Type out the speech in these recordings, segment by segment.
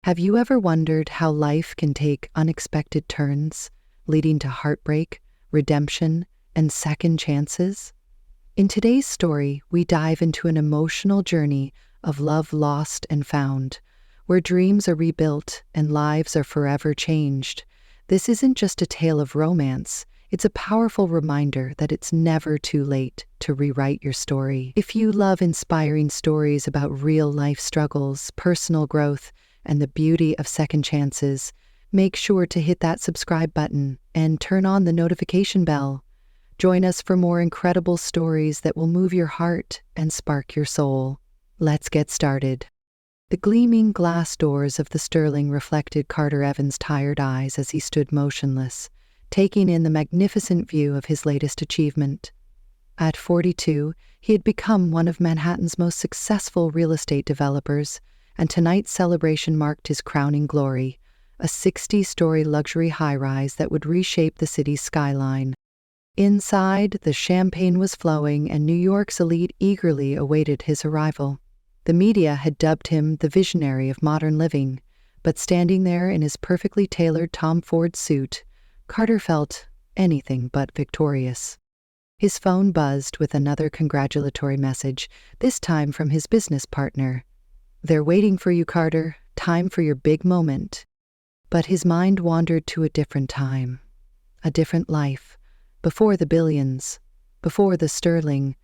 Have you ever wondered how life can take unexpected turns, leading to heartbreak, redemption, and second chances? In today's story, we dive into an emotional journey of love lost and found, where dreams are rebuilt and lives are forever changed. This isn't just a tale of romance, it's a powerful reminder that it's never too late to rewrite your story. If you love inspiring stories about real-life struggles, personal growth, and the beauty of second chances, make sure to hit that subscribe button and turn on the notification bell. Join us for more incredible stories that will move your heart and spark your soul. Let's get started. The gleaming glass doors of the Sterling reflected Carter Evans' tired eyes as he stood motionless, taking in the magnificent view of his latest achievement. At 42, he had become one of Manhattan's most successful real estate developers, and tonight's celebration marked his crowning glory, a 60-story luxury high-rise that would reshape the city's skyline. Inside, the champagne was flowing, and New York's elite eagerly awaited his arrival. The media had dubbed him the visionary of modern living, but standing there in his perfectly tailored Tom Ford suit, Carter felt anything but victorious. His phone buzzed with another congratulatory message, this time from his business partner. "They're waiting for you, Carter. Time for your big moment." But his mind wandered to a different time, a different life, before the billions, before the Sterling,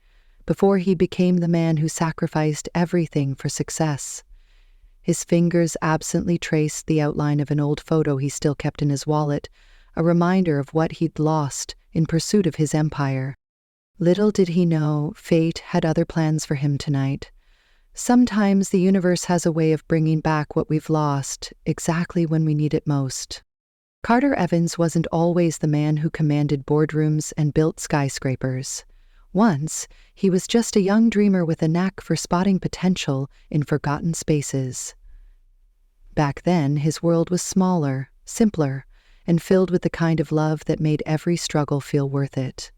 before he became the man who sacrificed everything for success. His fingers absently traced the outline of an old photo he still kept in his wallet, a reminder of what he'd lost in pursuit of his empire. Little did he know, fate had other plans for him tonight. Sometimes the universe has a way of bringing back what we've lost, exactly when we need it most. Carter Evans wasn't always the man who commanded boardrooms and built skyscrapers. Once, he was just a young dreamer with a knack for spotting potential in forgotten spaces. Back then, his world was smaller, simpler, and filled with the kind of love that made every struggle feel worth it.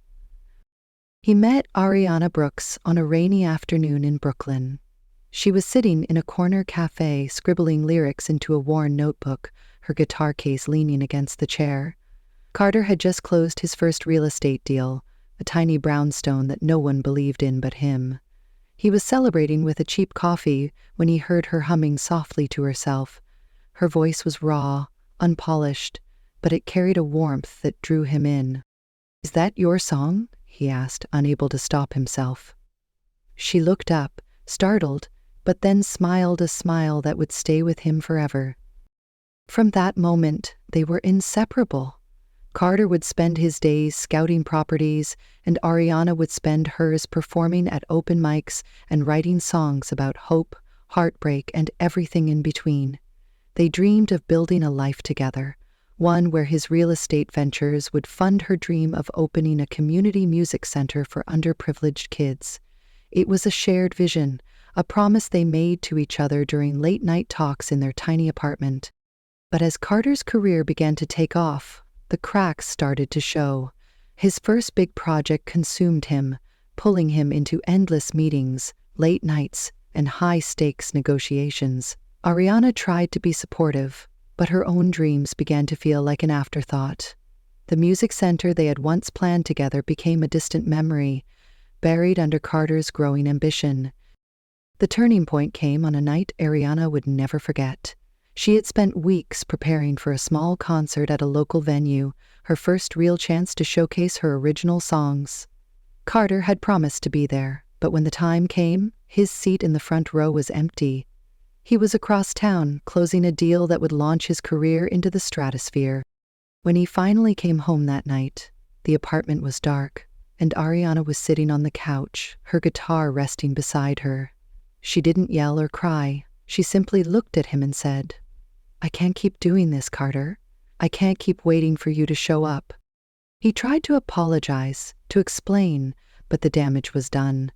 He met Ariana Brooks on a rainy afternoon in Brooklyn. She was sitting in a corner cafe, scribbling lyrics into a worn notebook, her guitar case leaning against the chair. Carter had just closed his first real estate deal, a tiny brownstone that no one believed in but him. He was celebrating with a cheap coffee when he heard her humming softly to herself. Her voice was raw, unpolished, but it carried a warmth that drew him in. "Is that your song?" he asked, unable to stop himself. She looked up, startled, but then smiled a smile that would stay with him forever. From that moment, they were inseparable. Carter would spend his days scouting properties, and Ariana would spend hers performing at open mics and writing songs about hope, heartbreak, and everything in between. They dreamed of building a life together, one where his real estate ventures would fund her dream of opening a community music center for underprivileged kids. It was a shared vision, a promise they made to each other during late-night talks in their tiny apartment. But as Carter's career began to take off, the cracks started to show. His first big project consumed him, pulling him into endless meetings, late nights, and high-stakes negotiations. Ariana tried to be supportive, but her own dreams began to feel like an afterthought. The music center they had once planned together became a distant memory, buried under Carter's growing ambition. The turning point came on a night Ariana would never forget. She had spent weeks preparing for a small concert at a local venue, her first real chance to showcase her original songs. Carter had promised to be there, but when the time came, his seat in the front row was empty. He was across town, closing a deal that would launch his career into the stratosphere. When he finally came home that night, the apartment was dark, and Ariana was sitting on the couch, her guitar resting beside her. She didn't yell or cry. She simply looked at him and said, "I can't keep doing this, Carter. I can't keep waiting for you to show up." He tried to apologize, to explain, but the damage was done.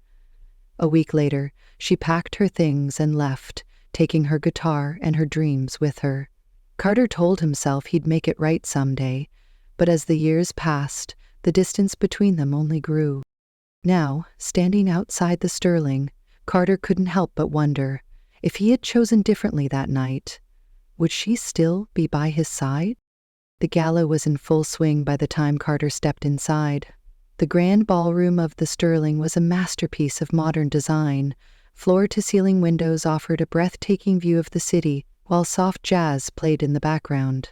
A week later, she packed her things and left, taking her guitar and her dreams with her. Carter told himself he'd make it right someday, but as the years passed, the distance between them only grew. Now, standing outside the Sterling, Carter couldn't help but wonder, if he had chosen differently that night, Would she still be by his side? The gala was in full swing by the time Carter stepped inside. The grand ballroom of the Sterling was a masterpiece of modern design. Floor-to-ceiling windows offered a breathtaking view of the city, while soft jazz played in the background.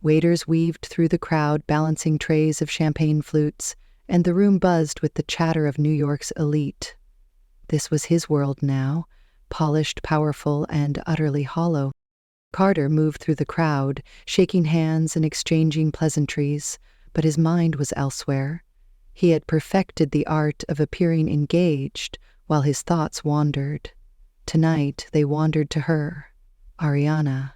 Waiters weaved through the crowd, balancing trays of champagne flutes, and the room buzzed with the chatter of New York's elite. This was his world now, polished, powerful, and utterly hollow. Carter moved through the crowd, shaking hands and exchanging pleasantries, but his mind was elsewhere. He had perfected the art of appearing engaged while his thoughts wandered. Tonight they wandered to her, Ariana.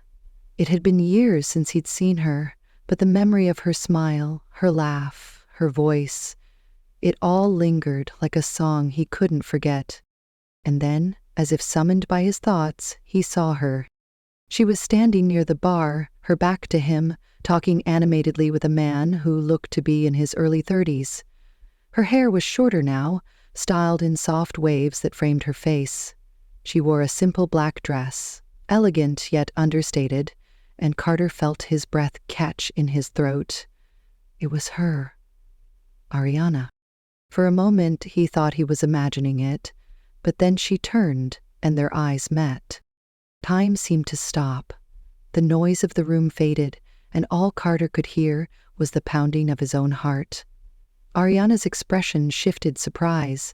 It had been years since he'd seen her, but the memory of her smile, her laugh, her voice, it all lingered like a song he couldn't forget. And then, as if summoned by his thoughts, he saw her. She was standing near the bar, her back to him, talking animatedly with a man who looked to be in his early 30s. Her hair was shorter now, styled in soft waves that framed her face. She wore a simple black dress, elegant yet understated, and Carter felt his breath catch in his throat. It was her, Ariana. For a moment he thought he was imagining it, but then she turned and their eyes met. Time seemed to stop. The noise of the room faded, and all Carter could hear was the pounding of his own heart. Ariana's expression shifted surprise,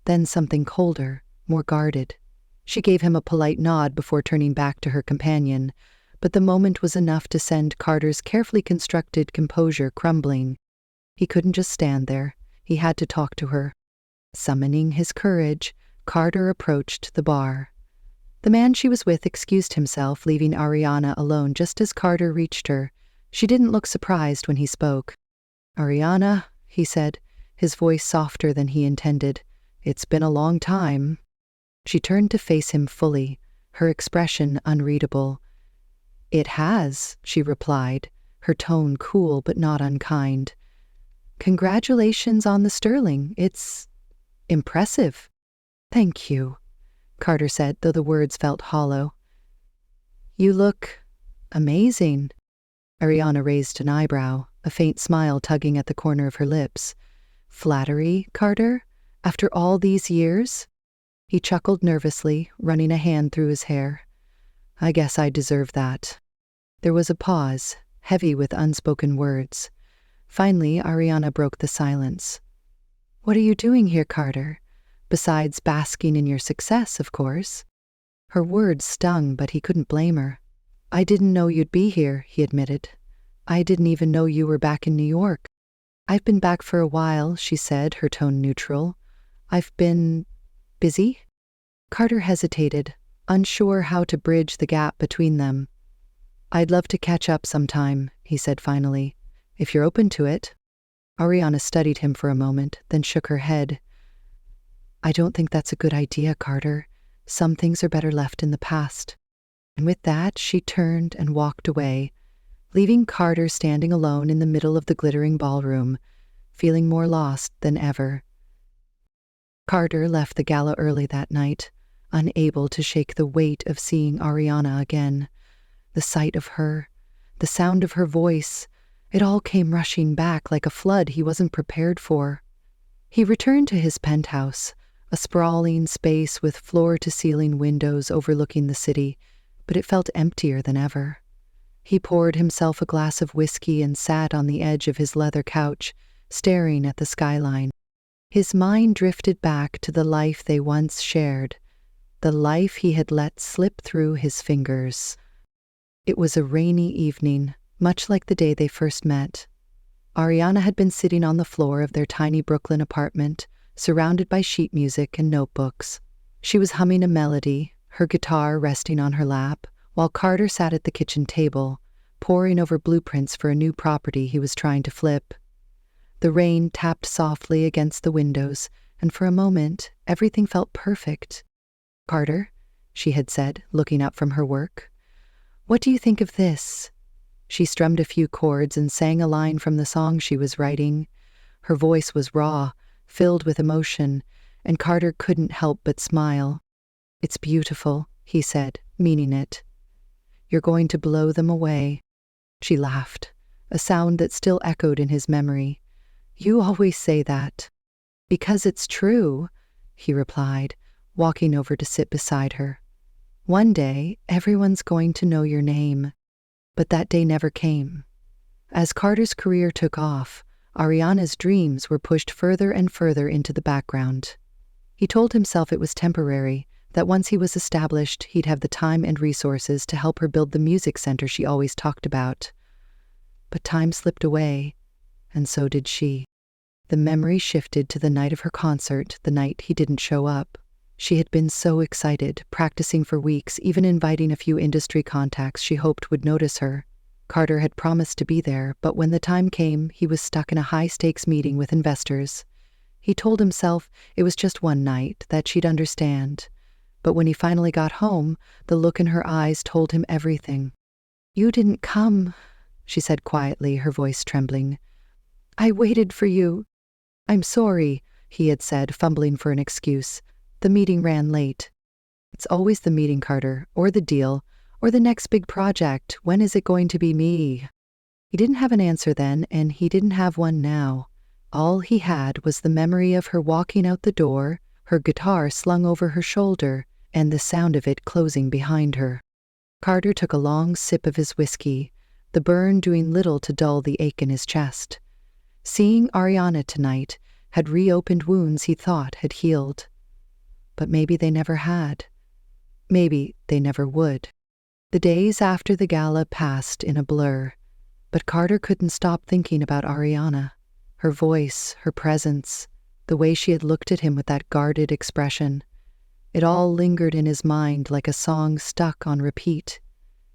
then something colder, more guarded. She gave him a polite nod before turning back to her companion, but the moment was enough to send Carter's carefully constructed composure crumbling. He couldn't just stand there. He had to talk to her. Summoning his courage, Carter approached the bar. The man she was with excused himself, leaving Ariana alone just as Carter reached her. She didn't look surprised when he spoke. "Ariana," he said, his voice softer than he intended. "It's been a long time." She turned to face him fully, her expression unreadable. "It has," she replied, her tone cool but not unkind. "Congratulations on the Sterling. It's impressive." "Thank you," Carter said, though the words felt hollow. "You look amazing." Ariana raised an eyebrow, a faint smile tugging at the corner of her lips. "Flattery, Carter? After all these years?" He chuckled nervously, running a hand through his hair. "I guess I deserve that." There was a pause, heavy with unspoken words. Finally, Ariana broke the silence. "What are you doing here, Carter? Besides basking in your success, of course." Her words stung, but he couldn't blame her. "I didn't know you'd be here," he admitted. "I didn't even know you were back in New York." "I've been back for a while," she said, her tone neutral. "I've been busy?" Carter hesitated, unsure how to bridge the gap between them. "I'd love to catch up sometime," he said finally, "if you're open to it." Ariana studied him for a moment, then shook her head. "I don't think that's a good idea, Carter. Some things are better left in the past." And with that, she turned and walked away, leaving Carter standing alone in the middle of the glittering ballroom, feeling more lost than ever. Carter left the gala early that night, unable to shake the weight of seeing Ariana again. The sight of her, the sound of her voice, it all came rushing back like a flood he wasn't prepared for. He returned to his penthouse, a sprawling space with floor-to-ceiling windows overlooking the city, but it felt emptier than ever. He poured himself a glass of whiskey and sat on the edge of his leather couch, staring at the skyline. His mind drifted back to the life they once shared, the life he had let slip through his fingers. It was a rainy evening, much like the day they first met. Ariana had been sitting on the floor of their tiny Brooklyn apartment, surrounded by sheet music and notebooks. She was humming a melody, her guitar resting on her lap, while Carter sat at the kitchen table, poring over blueprints for a new property he was trying to flip. The rain tapped softly against the windows, and for a moment, everything felt perfect. "Carter," she had said, looking up from her work, "what do you think of this?" She strummed a few chords and sang a line from the song she was writing. Her voice was raw, filled with emotion, and Carter couldn't help but smile. "It's beautiful," he said, meaning it. You're going to blow them away." She laughed, a sound that still echoed in his memory. "You always say that." "Because it's true," he replied, walking over to sit beside her. "One day, everyone's going to know your name." But that day never came. As Carter's career took off, Ariana's dreams were pushed further and further into the background. He told himself it was temporary, that once he was established, he'd have the time and resources to help her build the music center she always talked about. But time slipped away, and so did she. The memory shifted to the night of her concert, the night he didn't show up. She had been so excited, practicing for weeks, even inviting a few industry contacts she hoped would notice her. Carter had promised to be there, but when the time came, he was stuck in a high-stakes meeting with investors. He told himself it was just one night, that she'd understand. But when he finally got home, the look in her eyes told him everything. "You didn't come," she said quietly, her voice trembling. "I waited for you." "I'm sorry," he had said, fumbling for an excuse. "The meeting ran late." "It's always the meeting, Carter, or the deal, or the next big project. When is it going to be me?" He didn't have an answer then, and he didn't have one now. All he had was the memory of her walking out the door, her guitar slung over her shoulder, and the sound of it closing behind her. Carter took a long sip of his whiskey, the burn doing little to dull the ache in his chest. Seeing Ariana tonight had reopened wounds he thought had healed. But maybe they never had. Maybe they never would. The days after the gala passed in a blur, but Carter couldn't stop thinking about Ariana. Her voice, her presence, the way she had looked at him with that guarded expression. It all lingered in his mind like a song stuck on repeat.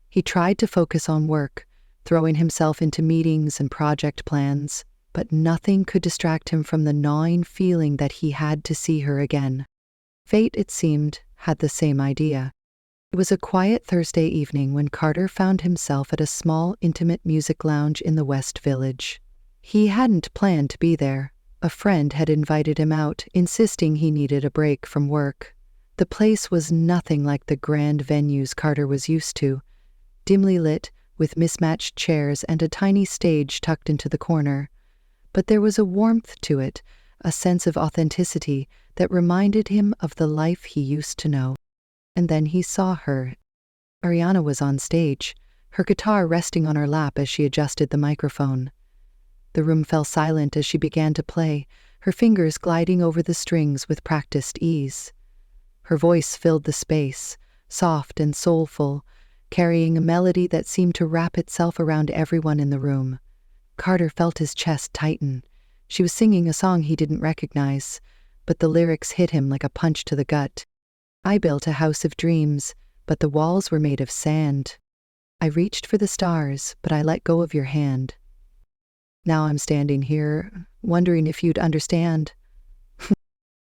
He tried to focus on work, throwing himself into meetings and project plans, but nothing could distract him from the gnawing feeling that he had to see her again. Fate, it seemed, had the same idea. It was a quiet Thursday evening when Carter found himself at a small, intimate music lounge in the West Village. He hadn't planned to be there. A friend had invited him out, insisting he needed a break from work. The place was nothing like the grand venues Carter was used to, dimly lit, with mismatched chairs and a tiny stage tucked into the corner. But there was a warmth to it, a sense of authenticity that reminded him of the life he used to know. And then he saw her. Ariana was on stage, her guitar resting on her lap as she adjusted the microphone. The room fell silent as she began to play, her fingers gliding over the strings with practiced ease. Her voice filled the space, soft and soulful, carrying a melody that seemed to wrap itself around everyone in the room. Carter felt his chest tighten. She was singing a song he didn't recognize, but the lyrics hit him like a punch to the gut. "I built a house of dreams, but the walls were made of sand. I reached for the stars, but I let go of your hand. Now I'm standing here, wondering if you'd understand."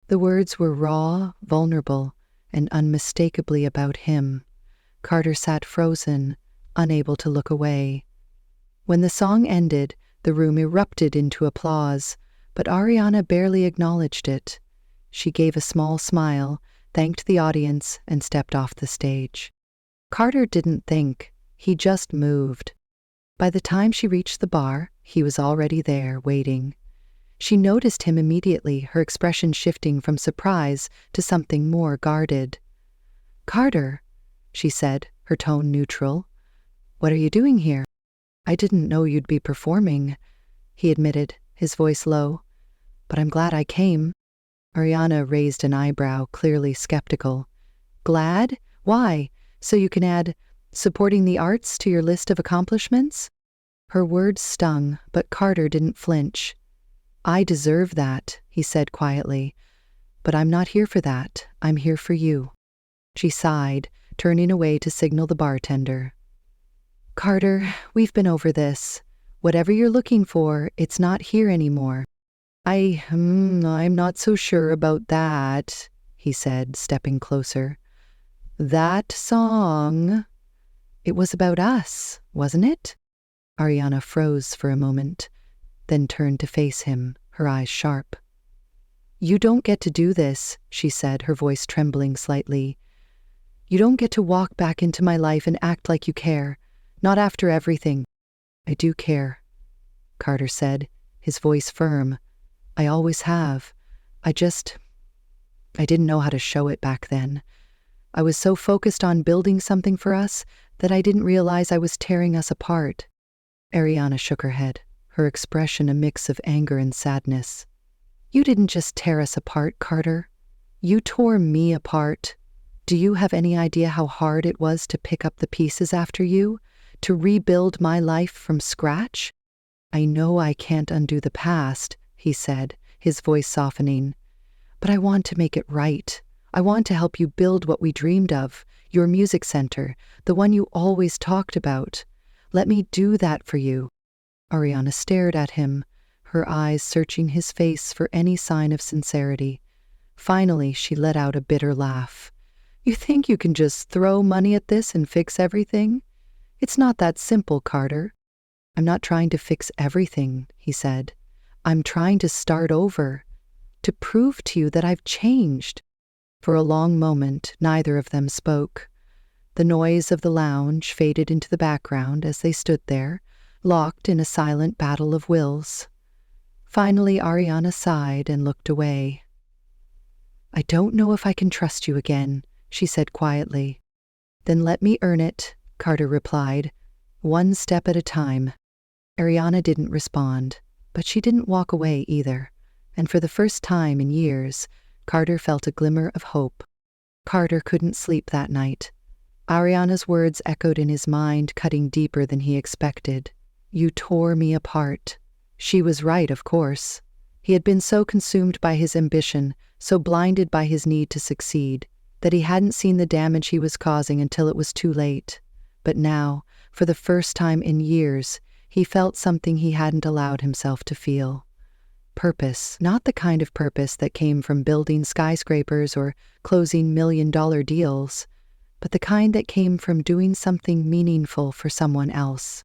The words were raw, vulnerable, and unmistakably about him. Carter sat frozen, unable to look away. When the song ended, the room erupted into applause, but Ariana barely acknowledged it. She gave a small smile, thanked the audience, and stepped off the stage. Carter didn't think, he just moved. By the time she reached the bar, he was already there, waiting. She noticed him immediately, her expression shifting from surprise to something more guarded. "Carter," she said, her tone neutral. "What are you doing here?" "I didn't know you'd be performing," he admitted, his voice low. "But I'm glad I came." Ariana raised an eyebrow, clearly skeptical. "Glad? Why? So you can add supporting the arts to your list of accomplishments?" Her words stung, but Carter didn't flinch. "I deserve that," he said quietly. "But I'm not here for that. I'm here for you." She sighed, turning away to signal the bartender. "Carter, we've been over this. Whatever you're looking for, it's not here anymore." I'm not so sure about that," he said, stepping closer. "That song—" "It was about us, wasn't it?" Ariana froze for a moment, then turned to face him, her eyes sharp. "You don't get to do this," she said, her voice trembling slightly. You don't get to walk back into my life and act like you care. Not after everything. I do care, Carter said, his voice firm. I always have. I didn't know how to show it back then. I was so focused on building something for us that I didn't realize I was tearing us apart. Ariana shook her head, her expression a mix of anger and sadness. You didn't just tear us apart, Carter. You tore me apart. Do you have any idea how hard it was to pick up the pieces after you? To rebuild my life from scratch? I know I can't undo the past, he said, his voice softening. But I want to make it right. I want to help you build what we dreamed of, your music center, the one you always talked about. Let me do that for you. Ariana stared at him, her eyes searching his face for any sign of sincerity. Finally, she let out a bitter laugh. You think you can just throw money at this and fix everything? It's not that simple, Carter. I'm not trying to fix everything, he said. I'm trying to start over, to prove to you that I've changed. For a long moment, neither of them spoke. The noise of the lounge faded into the background as they stood there, locked in a silent battle of wills. Finally, Ariana sighed and looked away. I don't know if I can trust you again, she said quietly. Then let me earn it, Carter replied, one step at a time. Ariana didn't respond, but she didn't walk away either, and for the first time in years, Carter felt a glimmer of hope. Carter couldn't sleep that night. Ariana's words echoed in his mind, cutting deeper than he expected. You tore me apart. She was right, of course. He had been so consumed by his ambition, so blinded by his need to succeed, that he hadn't seen the damage he was causing until it was too late. But now, for the first time in years, he felt something he hadn't allowed himself to feel. Purpose, not the kind of purpose that came from building skyscrapers or closing million-dollar deals, but the kind that came from doing something meaningful for someone else.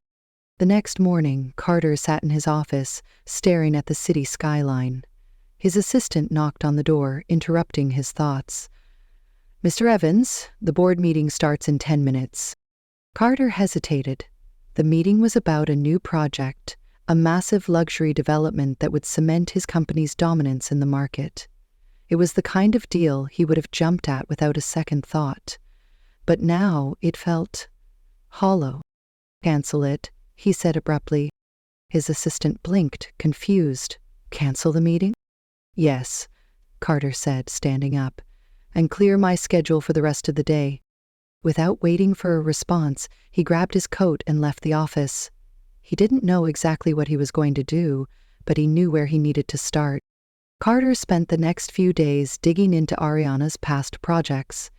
The next morning, Carter sat in his office, staring at the city skyline. His assistant knocked on the door, interrupting his thoughts. Mr. Evans, the board meeting starts in 10 minutes. Carter hesitated. The meeting was about a new project, a massive luxury development that would cement his company's dominance in the market. It was the kind of deal he would have jumped at without a second thought. But now it felt hollow. Cancel it, he said abruptly. His assistant blinked, confused. Cancel the meeting? Yes, Carter said, standing up, and clear my schedule for the rest of the day. Without waiting for a response, he grabbed his coat and left the office. He didn't know exactly what he was going to do, but he knew where he needed to start. Carter spent the next few days digging into Ariana's past projects.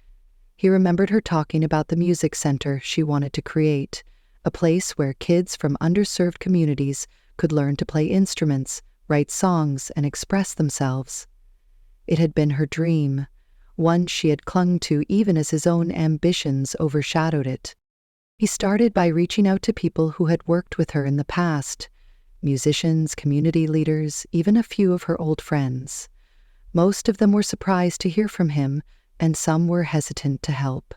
He remembered her talking about the music center she wanted to create, a place where kids from underserved communities could learn to play instruments, write songs, and express themselves. It had been her dream, one she had clung to even as his own ambitions overshadowed it. He started by reaching out to people who had worked with her in the past, musicians, community leaders, even a few of her old friends. Most of them were surprised to hear from him, and some were hesitant to help.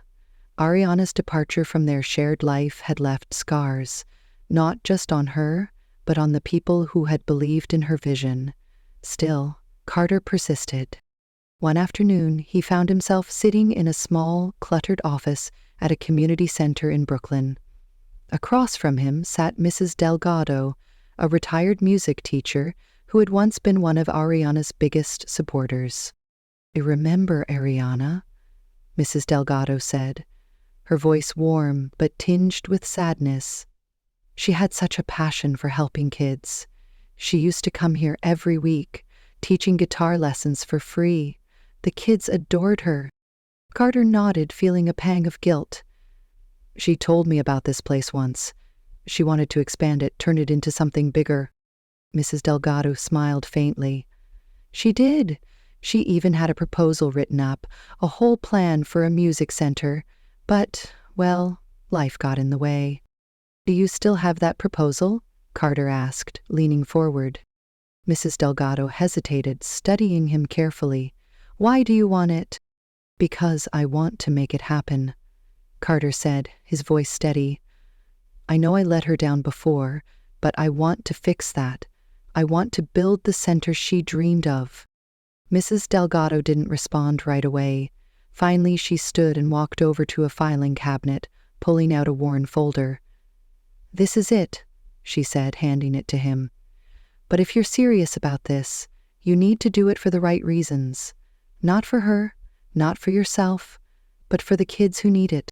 Ariana's departure from their shared life had left scars, not just on her, but on the people who had believed in her vision. Still, Carter persisted. One afternoon, he found himself sitting in a small, cluttered office at a community center in Brooklyn. Across from him sat Mrs. Delgado, a retired music teacher who had once been one of Ariana's biggest supporters. I remember Ariana, Mrs. Delgado said, her voice warm but tinged with sadness. She had such a passion for helping kids. She used to come here every week, teaching guitar lessons for free. The kids adored her. Carter nodded, feeling a pang of guilt. She told me about this place once. She wanted to expand it, turn it into something bigger. Mrs. Delgado smiled faintly. She did. She even had a proposal written up, a whole plan for a music center. But, well, life got in the way. Do you still have that proposal? Carter asked, leaning forward. Mrs. Delgado hesitated, studying him carefully. Why do you want it? Because I want to make it happen, Carter said, his voice steady. I know I let her down before, but I want to fix that. I want to build the center she dreamed of. Mrs. Delgado didn't respond right away. Finally, she stood and walked over to a filing cabinet, pulling out a worn folder. This is it, she said, handing it to him. But if you're serious about this, you need to do it for the right reasons. Not for her, not for yourself, but for the kids who need it.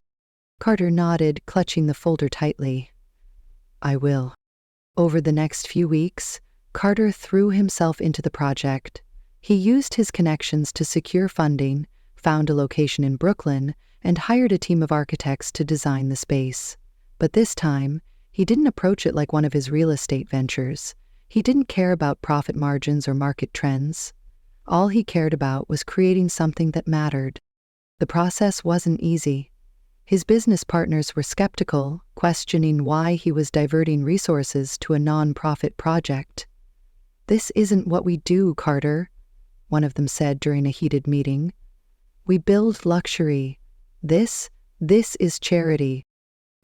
Carter nodded, clutching the folder tightly. I will. Over the next few weeks, Carter threw himself into the project. He used his connections to secure funding, found a location in Brooklyn, and hired a team of architects to design the space. But this time, he didn't approach it like one of his real estate ventures. He didn't care about profit margins or market trends. All he cared about was creating something that mattered. The process wasn't easy. His business partners were skeptical, questioning why he was diverting resources to a non-profit project. This isn't what we do, Carter, one of them said during a heated meeting. We build luxury. This is charity.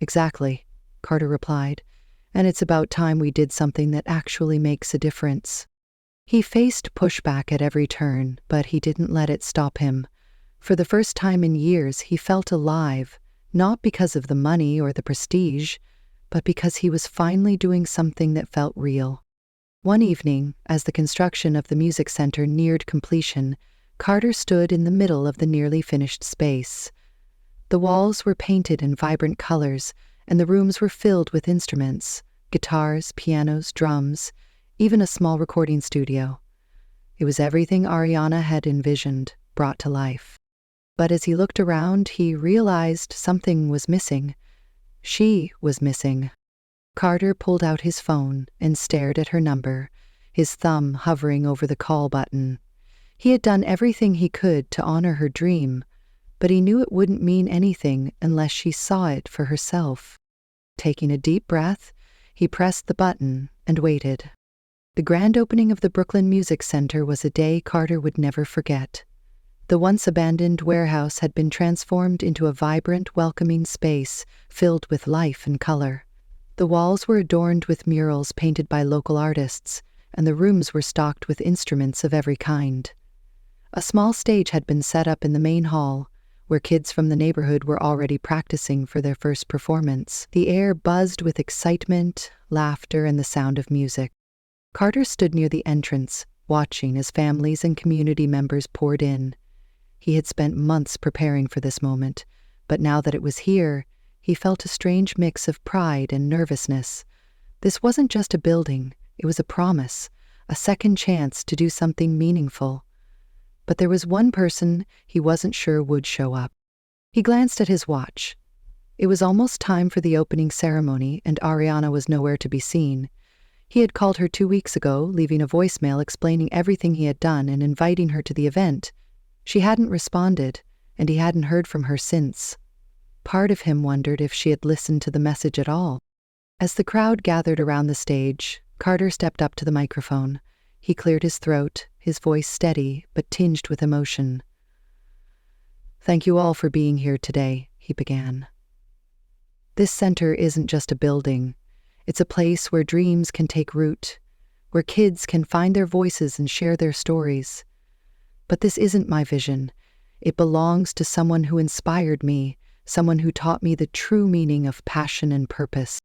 Exactly, Carter replied, and it's about time we did something that actually makes a difference. He faced pushback at every turn, but he didn't let it stop him. For the first time in years, he felt alive, not because of the money or the prestige, but because he was finally doing something that felt real. One evening, as the construction of the music center neared completion, Carter stood in the middle of the nearly finished space. The walls were painted in vibrant colors, and the rooms were filled with instruments, guitars, pianos, drums, even a small recording studio. It was everything Ariana had envisioned, brought to life. But as he looked around, he realized something was missing. She was missing. Carter pulled out his phone and stared at her number, his thumb hovering over the call button. He had done everything he could to honor her dream, but he knew it wouldn't mean anything unless she saw it for herself. Taking a deep breath, he pressed the button and waited. The grand opening of the Brooklyn Music Center was a day Carter would never forget. The once abandoned warehouse had been transformed into a vibrant, welcoming space filled with life and color. The walls were adorned with murals painted by local artists, and the rooms were stocked with instruments of every kind. A small stage had been set up in the main hall, where kids from the neighborhood were already practicing for their first performance. The air buzzed with excitement, laughter, and the sound of music. Carter stood near the entrance, watching as families and community members poured in. He had spent months preparing for this moment, but now that it was here, he felt a strange mix of pride and nervousness. This wasn't just a building, it was a promise, a second chance to do something meaningful. But there was one person he wasn't sure would show up. He glanced at his watch. It was almost time for the opening ceremony, and Ariana was nowhere to be seen. He had called her 2 weeks ago, leaving a voicemail explaining everything he had done and inviting her to the event. She hadn't responded, and he hadn't heard from her since. Part of him wondered if she had listened to the message at all. As the crowd gathered around the stage, Carter stepped up to the microphone. He cleared his throat, his voice steady but tinged with emotion. "Thank you all for being here today," he began. "This center isn't just a building. It's a place where dreams can take root, where kids can find their voices and share their stories. But this isn't my vision. It belongs to someone who inspired me, someone who taught me the true meaning of passion and purpose."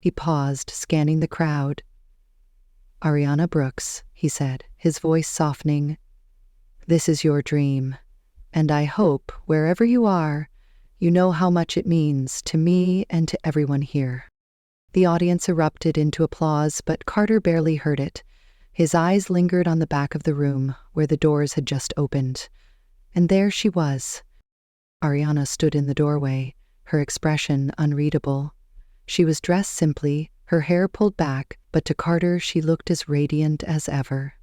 He paused, scanning the crowd. "Ariana Brooks," he said, his voice softening. "This is your dream, and I hope, wherever you are, you know how much it means to me and to everyone here." The audience erupted into applause, but Carter barely heard it. His eyes lingered on the back of the room, where the doors had just opened. And there she was. Ariana stood in the doorway, her expression unreadable. She was dressed simply, her hair pulled back, but to Carter she looked as radiant as ever.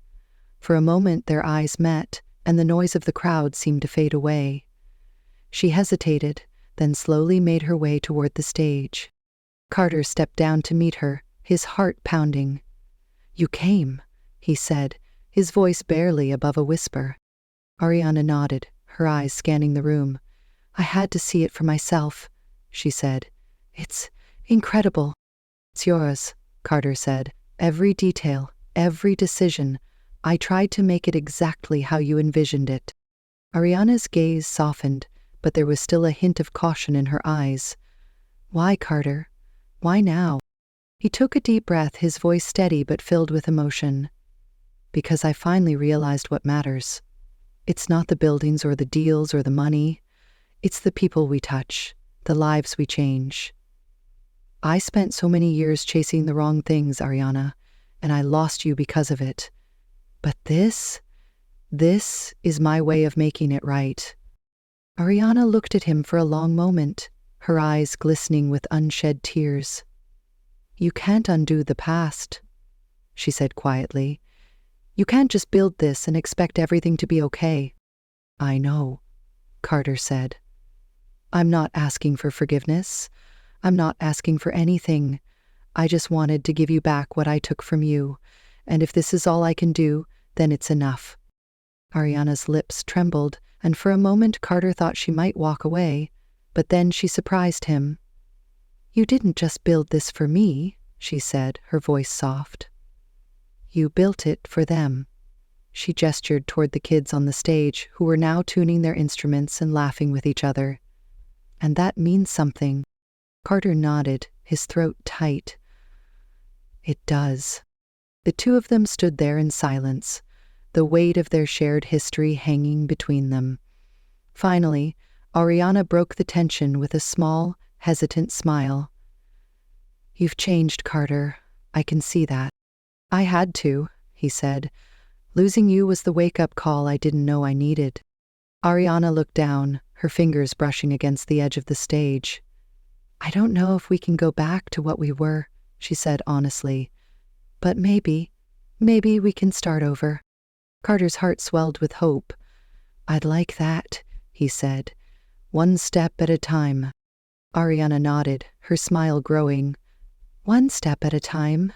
For a moment their eyes met, and the noise of the crowd seemed to fade away. She hesitated, then slowly made her way toward the stage. Carter stepped down to meet her, his heart pounding. "You came," he said, his voice barely above a whisper. Ariana nodded, her eyes scanning the room. "I had to see it for myself. she said. It's incredible. It's yours, Carter said. Every detail, every decision. I tried to make it exactly how you envisioned it. Ariana's gaze softened, but there was still a hint of caution in her eyes. Why, Carter? Why now? He took a deep breath, his voice steady but filled with emotion. Because I finally realized what matters. It's not the buildings or the deals or the money. It's the people we touch, the lives we change. I spent so many years chasing the wrong things, Ariana, and I lost you because of it. But this is my way of making it right. Ariana looked at him for a long moment, her eyes glistening with unshed tears. You can't undo the past, she said quietly. You can't just build this and expect everything to be okay. I know, Carter said. I'm not asking for forgiveness. I'm not asking for anything. I just wanted to give you back what I took from you, and if this is all I can do, then it's enough. Ariana's lips trembled, and for a moment Carter thought she might walk away, but then she surprised him. You didn't just build this for me, she said, her voice soft. You built it for them. She gestured toward the kids on the stage, who were now tuning their instruments and laughing with each other. And that means something. Carter nodded, his throat tight. It does. The two of them stood there in silence, the weight of their shared history hanging between them. Finally, Ariana broke the tension with a small, hesitant smile. You've changed, Carter. I can see that. I had to, he said. Losing you was the wake-up call I didn't know I needed. Ariana looked down, her fingers brushing against the edge of the stage. I don't know if we can go back to what we were, she said honestly. But maybe we can start over. Carter's heart swelled with hope. I'd like that, he said. One step at a time. Ariana nodded, her smile growing. One step at a time.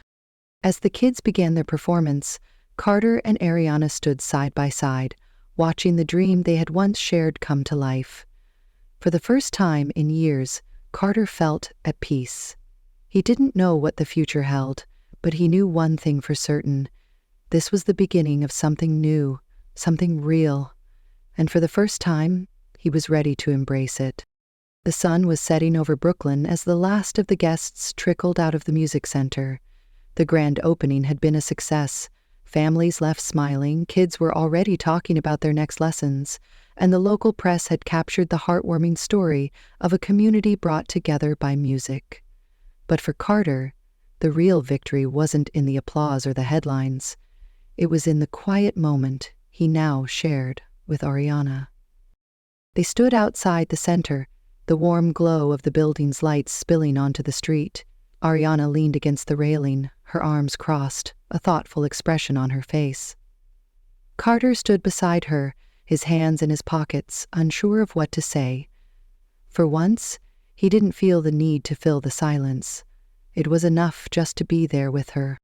As the kids began their performance, Carter and Ariana stood side by side, watching the dream they had once shared come to life. For the first time in years, Carter felt at peace. He didn't know what the future held, but he knew one thing for certain. This was the beginning of something new, something real, and for the first time, he was ready to embrace it. The sun was setting over Brooklyn as the last of the guests trickled out of the music center. The grand opening had been a success. Families left smiling, kids were already talking about their next lessons, and the local press had captured the heartwarming story of a community brought together by music. But for Carter, the real victory wasn't in the applause or the headlines. It was in the quiet moment he now shared with Ariana. They stood outside the center, the warm glow of the building's lights spilling onto the street. Ariana leaned against the railing, her arms crossed, a thoughtful expression on her face. Carter stood beside her, his hands in his pockets, unsure of what to say. For once, he didn't feel the need to fill the silence. It was enough just to be there with her.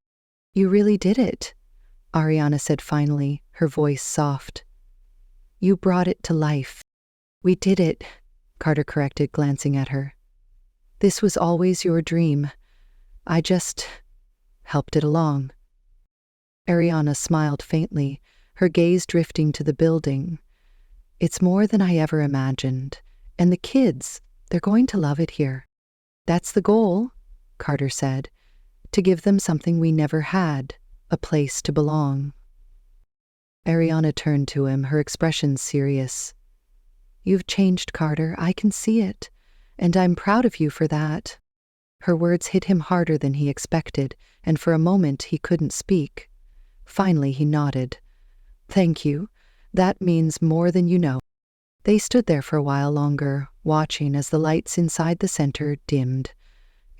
You really did it, Ariana said finally, her voice soft. You brought it to life. We did it, Carter corrected, glancing at her. This was always your dream. I just helped it along. Ariana smiled faintly, her gaze drifting to the building. It's more than I ever imagined. And the kids, they're going to love it here. That's the goal, Carter said, to give them something we never had, a place to belong. Ariana turned to him, her expression serious. You've changed, Carter, I can see it, and I'm proud of you for that. Her words hit him harder than he expected, and for a moment he couldn't speak. Finally he nodded. Thank you. That means more than you know. They stood there for a while longer, watching as the lights inside the center dimmed.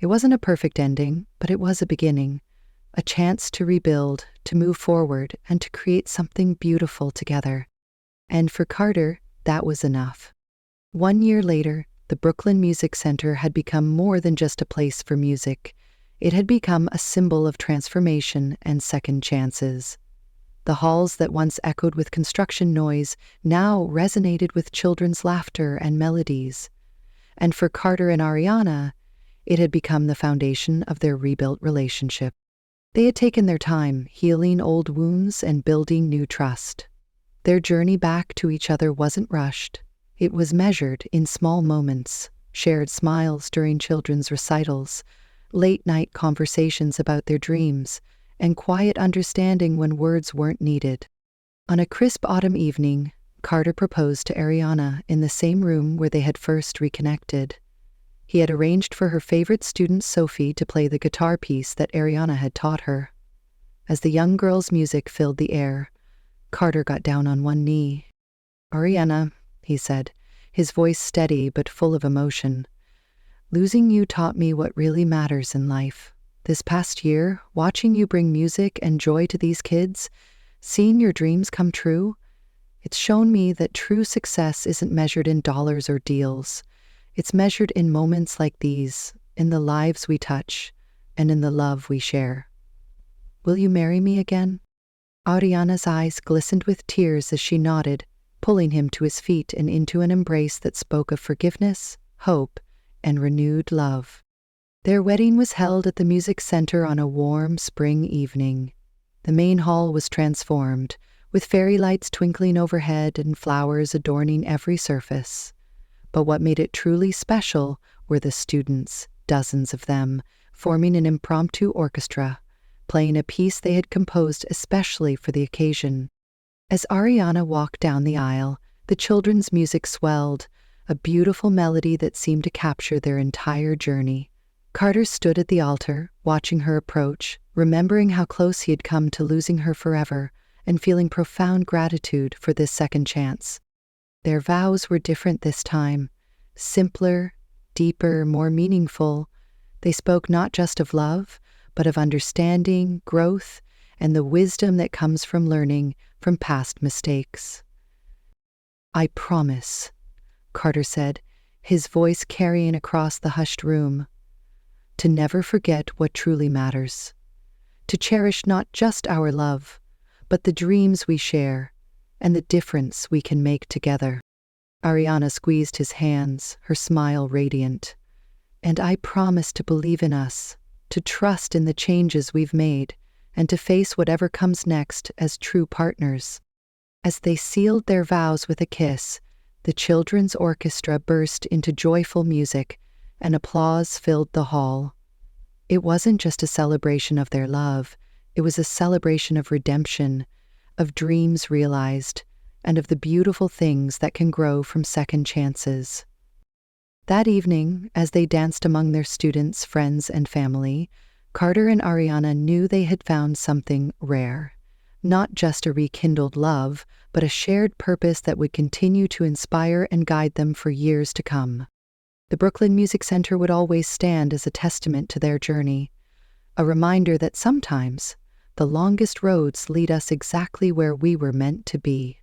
It wasn't a perfect ending, but it was a beginning. A chance to rebuild, to move forward, and to create something beautiful together. And for Carter, that was enough. 1 year later, the Brooklyn Music Center had become more than just a place for music. It had become a symbol of transformation and second chances. The halls that once echoed with construction noise now resonated with children's laughter and melodies. And for Carter and Ariana, it had become the foundation of their rebuilt relationship. They had taken their time, healing old wounds and building new trust. Their journey back to each other wasn't rushed. It was measured in small moments, shared smiles during children's recitals, late-night conversations about their dreams, and quiet understanding when words weren't needed. On a crisp autumn evening, Carter proposed to Ariana in the same room where they had first reconnected. He had arranged for her favorite student Sophie to play the guitar piece that Ariana had taught her. As the young girl's music filled the air, Carter got down on one knee. "Ariana," he said, his voice steady but full of emotion, "losing you taught me what really matters in life. This past year, watching you bring music and joy to these kids, seeing your dreams come true, it's shown me that true success isn't measured in dollars or deals. It's measured in moments like these, in the lives we touch, and in the love we share. Will you marry me again?" Ariana's eyes glistened with tears as she nodded, pulling him to his feet and into an embrace that spoke of forgiveness, hope, and renewed love. Their wedding was held at the music center on a warm spring evening. The main hall was transformed, with fairy lights twinkling overhead and flowers adorning every surface. But what made it truly special were the students, dozens of them, forming an impromptu orchestra, playing a piece they had composed especially for the occasion. As Ariana walked down the aisle, the children's music swelled, a beautiful melody that seemed to capture their entire journey. Carter stood at the altar, watching her approach, remembering how close he had come to losing her forever, and feeling profound gratitude for this second chance. Their vows were different this time, simpler, deeper, more meaningful. They spoke not just of love, but of understanding, growth, and the wisdom that comes from learning from past mistakes. "I promise," Carter said, his voice carrying across the hushed room, "to never forget what truly matters, to cherish not just our love, but the dreams we share and the difference we can make together." Ariana squeezed his hands, her smile radiant. "And I promise to believe in us, to trust in the changes we've made, and to face whatever comes next as true partners." As they sealed their vows with a kiss, the children's orchestra burst into joyful music, and applause filled the hall. It wasn't just a celebration of their love, it was a celebration of redemption, of dreams realized, and of the beautiful things that can grow from second chances. That evening, as they danced among their students, friends, and family, Carter and Ariana knew they had found something rare. Not just a rekindled love, but a shared purpose that would continue to inspire and guide them for years to come. The Brooklyn Music Center would always stand as a testament to their journey, a reminder that sometimes the longest roads lead us exactly where we were meant to be.